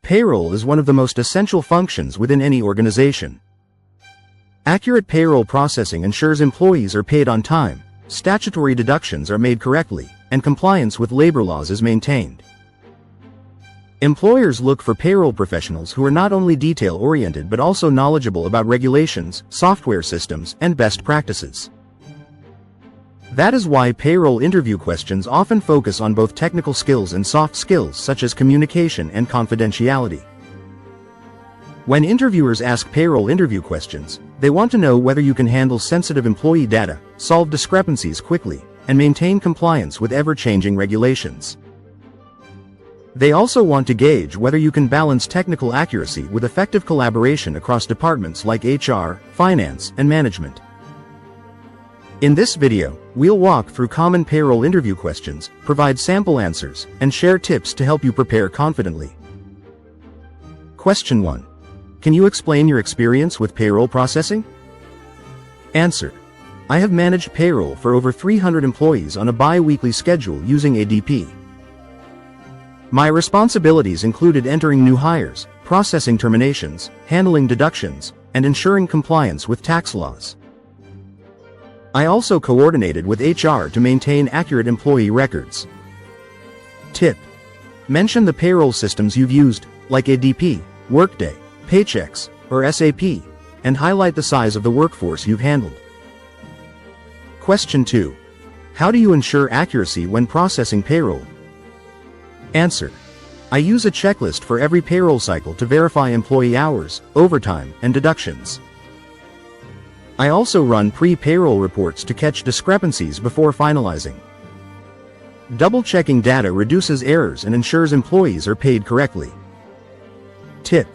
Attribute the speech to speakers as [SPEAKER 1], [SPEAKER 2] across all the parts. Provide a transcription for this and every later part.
[SPEAKER 1] Payroll is one of the most essential functions within any organization. Accurate payroll processing ensures employees are paid on time, statutory deductions are made correctly, and compliance with labor laws is maintained. Employers look for payroll professionals who are not only detail-oriented but also knowledgeable about regulations, software systems, and best practices. That is why payroll interview questions often focus on both technical skills and soft skills such as communication and confidentiality. When interviewers ask payroll interview questions, they want to know whether you can handle sensitive employee data, solve discrepancies quickly, and maintain compliance with ever-changing regulations. They also want to gauge whether you can balance technical accuracy with effective collaboration across departments like HR, finance, and management. In this video, we'll walk through common payroll interview questions, provide sample answers, and share tips to help you prepare confidently. Question 1. Can you explain your experience with payroll processing? Answer. I have managed payroll for over 300 employees on a bi-weekly schedule using ADP. My responsibilities included entering new hires, processing terminations, handling deductions, and ensuring compliance with tax laws. I also coordinated with HR to maintain accurate employee records. Tip. Mention the payroll systems you've used, like ADP, Workday, Paychex, or SAP, and highlight the size of the workforce you've handled. Question 2. How do you ensure accuracy when processing payroll? Answer. I use a checklist for every payroll cycle to verify employee hours, overtime, and deductions. I also run pre-payroll reports to catch discrepancies before finalizing. Double-checking data reduces errors and ensures employees are paid correctly. Tip.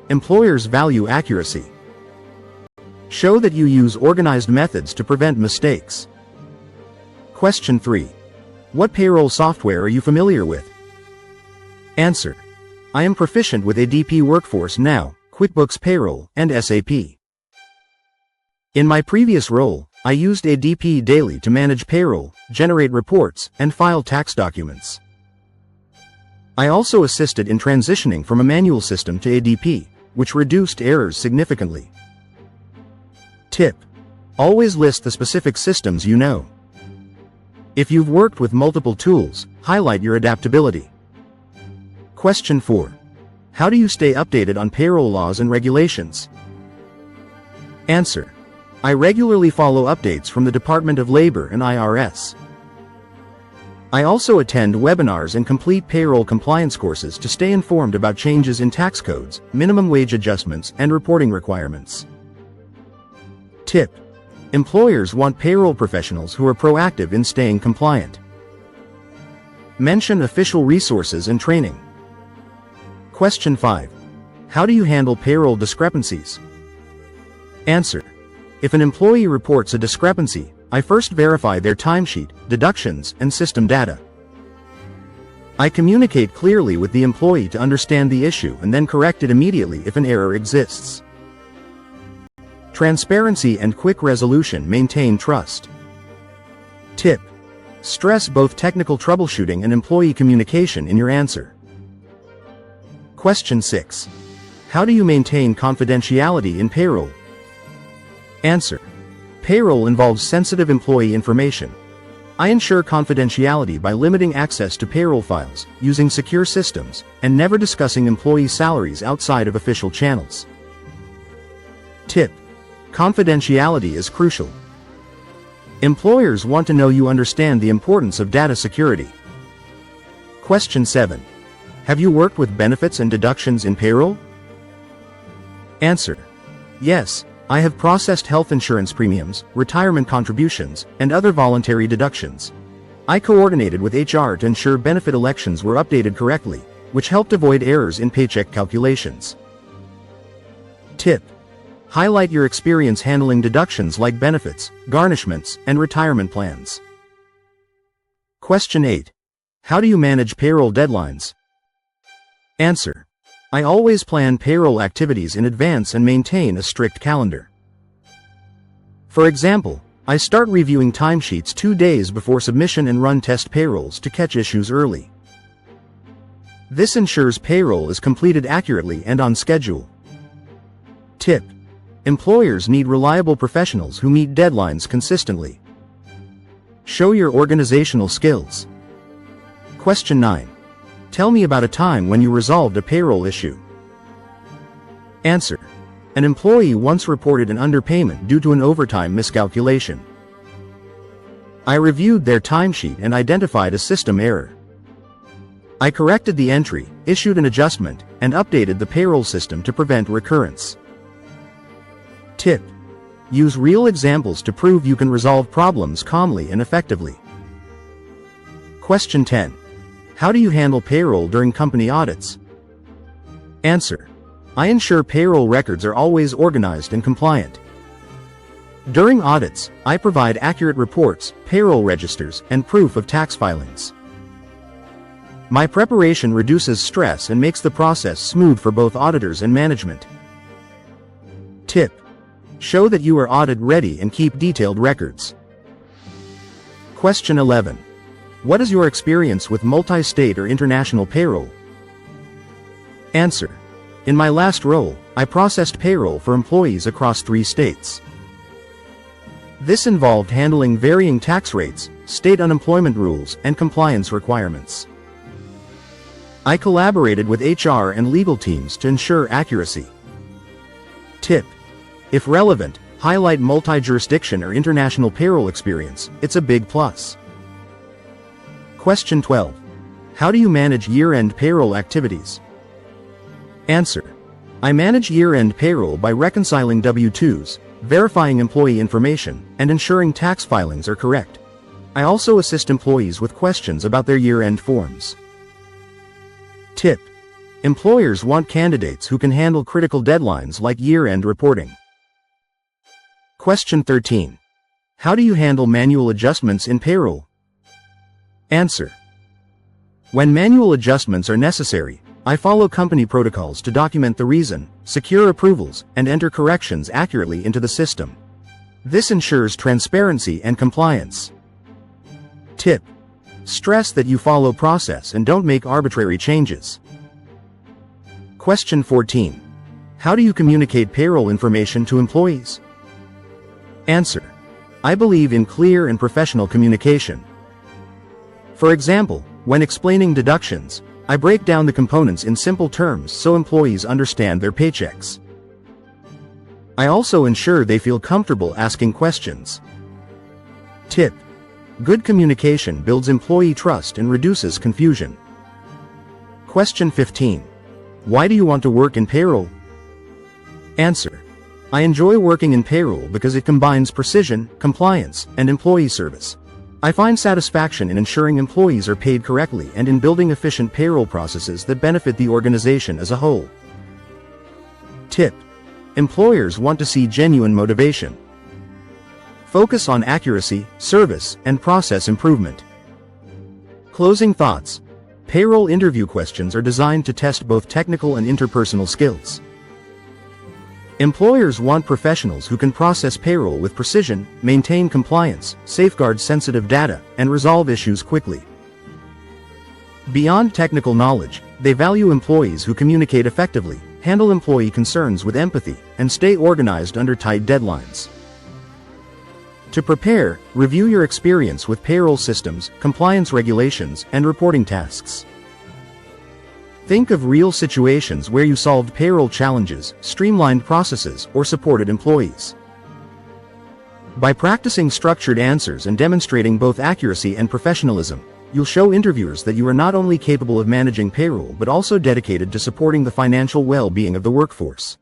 [SPEAKER 1] Employers value accuracy. Show that you use organized methods to prevent mistakes. Question 3. What payroll software are you familiar with? Answer. I am proficient with ADP Workforce Now, QuickBooks Payroll, and SAP. In my previous role, I used ADP daily to manage payroll, generate reports, and file tax documents. I also assisted in transitioning from a manual system to ADP, which reduced errors significantly. Tip. Always list the specific systems you know. If you've worked with multiple tools, highlight your adaptability. Question 4. How do you stay updated on payroll laws and regulations? Answer. I regularly follow updates from the Department of Labor and IRS. I also attend webinars and complete payroll compliance courses to stay informed about changes in tax codes, minimum wage adjustments, and reporting requirements. Tip. Employers want payroll professionals who are proactive in staying compliant. Mention official resources and training. Question 5. How do you handle payroll discrepancies? Answer. If an employee reports a discrepancy, I first verify their timesheet, deductions, and system data. I communicate clearly with the employee to understand the issue and then correct it immediately if an error exists. Transparency and quick resolution maintain trust. Tip. Stress both technical troubleshooting and employee communication in your answer. Question 6. How do you maintain confidentiality in payroll? Answer. Payroll involves sensitive employee information. I ensure confidentiality by limiting access to payroll files, using secure systems, and never discussing employee salaries outside of official channels. Tip. Confidentiality is crucial. Employers want to know you understand the importance of data security. Question 7. Have you worked with benefits and deductions in payroll? Answer. Yes. I have processed health insurance premiums, retirement contributions, and other voluntary deductions. I coordinated with HR to ensure benefit elections were updated correctly, which helped avoid errors in paycheck calculations. Tip. Highlight your experience handling deductions like benefits, garnishments, and retirement plans. Question 8. How do you manage payroll deadlines? Answer. I always plan payroll activities in advance and maintain a strict calendar. For example, I start reviewing timesheets 2 days before submission and run test payrolls to catch issues early. This ensures payroll is completed accurately and on schedule. Tip: employers need reliable professionals who meet deadlines consistently. Show your organizational skills. Question 9. Tell me about a time when you resolved a payroll issue. Answer: an employee once reported an underpayment due to an overtime miscalculation. I reviewed their timesheet and identified a system error. I corrected the entry, issued an adjustment, and updated the payroll system to prevent recurrence. Tip: use real examples to prove you can resolve problems calmly and effectively. Question 10. How do you handle payroll during company audits? Answer: I ensure payroll records are always organized and compliant. During audits, I provide accurate reports, payroll registers, and proof of tax filings. My preparation reduces stress and makes the process smooth for both auditors and management. Tip: show that you are audit ready and keep detailed records. Question 11. What is your experience with multi-state or international payroll? Answer: in my last role, I processed payroll for employees across 3 states. This involved handling varying tax rates, state unemployment rules, and compliance requirements. I collaborated with HR and legal teams to ensure accuracy. Tip: if relevant, highlight multi-jurisdiction or international payroll experience. It's a big plus. Question 12. How do you manage year-end payroll activities? Answer: I manage year-end payroll by reconciling W-2s, verifying employee information, and ensuring tax filings are correct. I also assist employees with questions about their year-end forms. Tip: employers want candidates who can handle critical deadlines like year-end reporting. Question 13. How do you handle manual adjustments in payroll? Answer: when manual adjustments are necessary, I follow company protocols to document the reason, secure approvals, and enter corrections accurately into the system. This ensures transparency and compliance. Tip: stress that you follow process and don't make arbitrary changes. Question 14. How do you communicate payroll information to employees? Answer: I believe in clear and professional communication. For example, when explaining deductions, I break down the components in simple terms so employees understand their paychecks. I also ensure they feel comfortable asking questions. Tip: good communication builds employee trust and reduces confusion. Question 15. Why do you want to work in payroll? Answer: I enjoy working in payroll because it combines precision, compliance, and employee service. I find satisfaction in ensuring employees are paid correctly and in building efficient payroll processes that benefit the organization as a whole. Tip: employers want to see genuine motivation. Focus on accuracy, service, and process improvement. Closing thoughts. Payroll interview questions are designed to test both technical and interpersonal skills. Employers want professionals who can process payroll with precision, maintain compliance, safeguard sensitive data, and resolve issues quickly. Beyond technical knowledge, they value employees who communicate effectively, handle employee concerns with empathy, and stay organized under tight deadlines. To prepare, review your experience with payroll systems, compliance regulations, and reporting tasks. Think of real situations where you solved payroll challenges, streamlined processes, or supported employees. By practicing structured answers and demonstrating both accuracy and professionalism, you'll show interviewers that you are not only capable of managing payroll but also dedicated to supporting the financial well-being of the workforce.